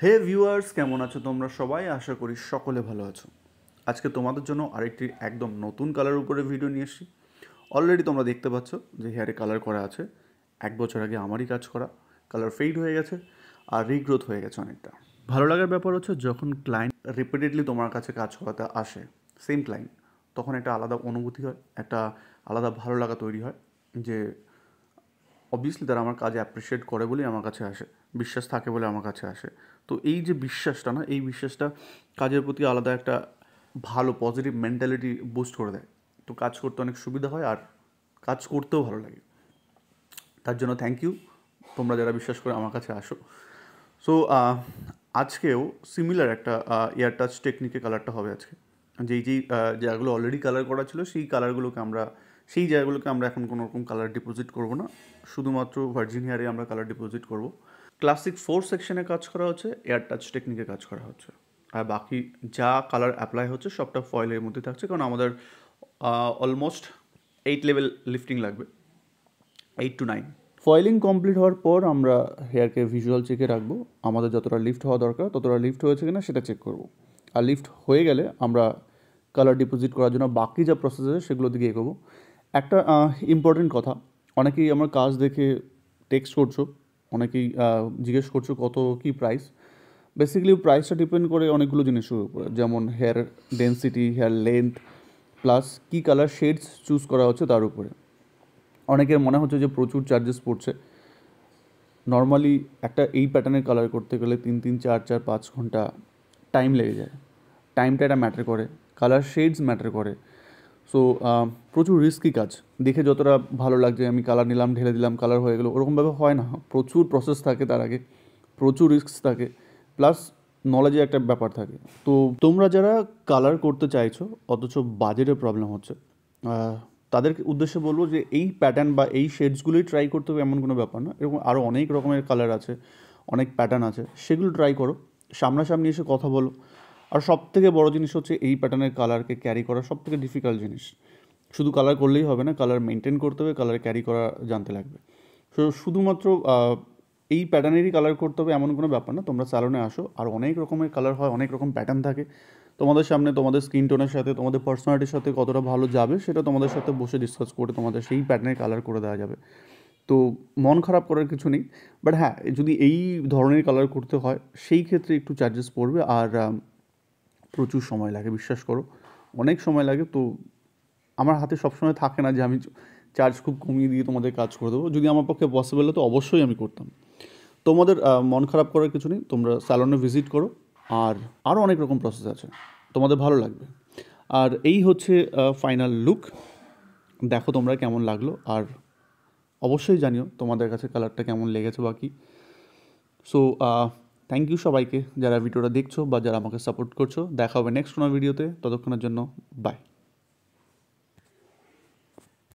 হে viewers, কেমন আছো তোমরা সবাই? আশা করি সকলে ভালো আছো। আজকে তোমাদের জন্য আরেকটি একদম নতুন কালার উপরে ভিডিও নিয়ে এসেছি। অলরেডি তোমরা দেখতে পাচ্ছ যে হেয়ারে কালার করা আছে। 1 বছর আগে আমারই কাজ করা, কালার ফেড হয়ে গেছে আর রিগ্রোথ হয়ে গেছে অনেকটা। ভালো লাগার ব্যাপার হচ্ছে যখন ক্লায়েন্ট রিপিটেডলি তোমার কাছে কাজ করাতে আসে, সেম ক্লায়েন্ট, তখন একটা আলাদা অনুভূতি হয়, একটা আলাদা ভালো লাগা তৈরি হয় যে অবভিয়াসলি তারা আমার কাজ অ্যাপ্রিসিয়েট করে বলেই আমার কাছে আসে, বিশ্বাস থাকে বলে আমার কাছে আসে। তো এই যে বিশ্বাসটা না, এই বিশ্বাসটা কাজের প্রতি আলাদা একটা ভালো পজিটিভ মেন্টালিটি বুস্ট করে দেয়। তো কাজ করতে অনেক সুবিধা হয় আর কাজ করতেও ভালো লাগে। তার জন্য থ্যাংক ইউ, তোমরা যারা বিশ্বাস করে আমার কাছে আসো। সো আজকেও সিমিলার একটা এয়ার টাচ টেকনিকে কালারটা হবে আজকে। যেই জায়গাগুলো অলরেডি কালার করা ছিল সেই জায়গাগুলোকে আমরা এখন কোনো রকম কালার ডিপোজিট করব না, শুধুমাত্র ভার্জিন হেয়ারে আমরা কালার ডিপোজিট করব। ক্লাসিক 4 সেকশনে কাজ করা হচ্ছে, এয়ার টাচ টেকনিকে কাজ করা হচ্ছে, আর বাকি যা কালার অ্যাপ্লাই হচ্ছে সবটা ফয়েলের মধ্যে থাকছে, কারণ আমাদের অলমোস্ট 8 লেভেল লিফটিং লাগবে, 8 to 9। ফয়েলিং কমপ্লিট হওয়ার পর আমরা হেয়ারকে ভিজুয়াল চেকে রাখবো। আমাদের যতটা লিফট হওয়া দরকার ততটা লিফট হয়েছে কিনা সেটা চেক করব। আর লিফট হয়ে গেলে আমরা কালার ডিপোজিট করার জন্য বাকি যা প্রসেস আছে সেগুলোর দিকে এগোবো। একটা ইম্পর্টেন্ট কথা, অনেকেই আমার কাজ দেখে টেক্সট করছো, অনেকেই জিজ্ঞেস করছো কত কী প্রাইস। বেসিক্যালি প্রাইসটা ডিপেন্ড করে অনেকগুলো জিনিসের উপরে, যেমন hair density, hair length, plus কী কালার শেডস চুজ করা হচ্ছে তার উপরে। অনেকের মনে হচ্ছে যে প্রচুর চার্জেস পড়ছে। নর্মালি একটা এই প্যাটার্নের কালার করতে গেলে 3-4-5 ঘন্টা টাইম লেগে যায়। টাইমটা এটা ম্যাটার করে, কালার শেডস ম্যাটার করে। সো প্রচুর রিস্কি কাজ। দেখে যতটা ভালো লাগছে আমি কালার নিলাম, ঢেলে দিলাম, কালার হয়ে গেলো, ওরকমভাবে হয় না। প্রচুর প্রসেস থাকে তার আগে, প্রচুর রিস্ক থাকে, প্লাস নলেজের একটা ব্যাপার থাকে। তো তোমরা যারা কালার করতে চাইছো অথচ বাজেটের প্রবলেম হচ্ছে, তাদের উদ্দেশ্যে বলবো যে এই প্যাটার্ন বা এই শেডসগুলোই ট্রাই করতে হবে এমন কোনো ব্যাপার না। এরকম আরও অনেক রকমের কালার আছে, অনেক প্যাটার্ন আছে, সেগুলো ট্রাই করো, সামনাসামনি এসে কথা বলো। আর সবথেকে বড় জিনিস হচ্ছে এই প্যাটার্নের কালারকে ক্যারি করা সবথেকে ডিফিকাল্ট জিনিস। শুধু কালার করলেই হবে না, কালার মেনটেন করতে হবে, কালার ক্যারি করা জানতে লাগবে। শুধুমাত্র এই প্যাটার্নেরই কালার করতে হবে এমন কোনো ব্যাপার না। তোমরা স্যালনে আসো, আর অনেক রকমের কালার হয়, অনেক রকম প্যাটার্ন থাকে। তোমাদের সামনে তোমাদের স্কিন টোনের সাথে, তোমাদের পার্সোনালিটির সাথে কতটা ভালো যাবে সেটা তোমাদের সাথে বসে ডিসকাস করে তোমাদের সেই প্যাটার্নের কালার করে দেওয়া যাবে। তো মন খারাপ করার কিছু নেই। বাট হ্যাঁ, যদি এই ধরনের কালার করতে হয় সেই ক্ষেত্রে একটু চার্জেস পড়বে, আর প্রচুর সময় লাগে, বিশ্বাস করো অনেক সময় লাগে। তো আমার হাতে সবসময় থাকে না যে আমি চার্জ খুব কমিয়ে দিয়ে তোমাদের কাজ করে দেবো। যদি আমার পক্ষে পসিবল হতো অবশ্যই আমি করতাম। তোমাদের মন খারাপ করার কিছু নেই, তোমরা স্যালনে ভিজিট করো, আর আরও অনেক রকম প্রসেস আছে, তোমাদের ভালো লাগবে। আর এই হচ্ছে ফাইনাল লুক। দেখো তোমরা কেমন লাগলো, আর অবশ্যই জানিও তোমাদের কাছে কালারটা কেমন লেগেছে বাকি। সো থ্যাংক ইউ সবাইকে যারা ভিডিওটা দেখছো বা যারা আমাকে সাপোর্ট করছো। দেখা হবে নেক্সট কোনো ভিডিওতে, ততক্ষণের জন্য বাই।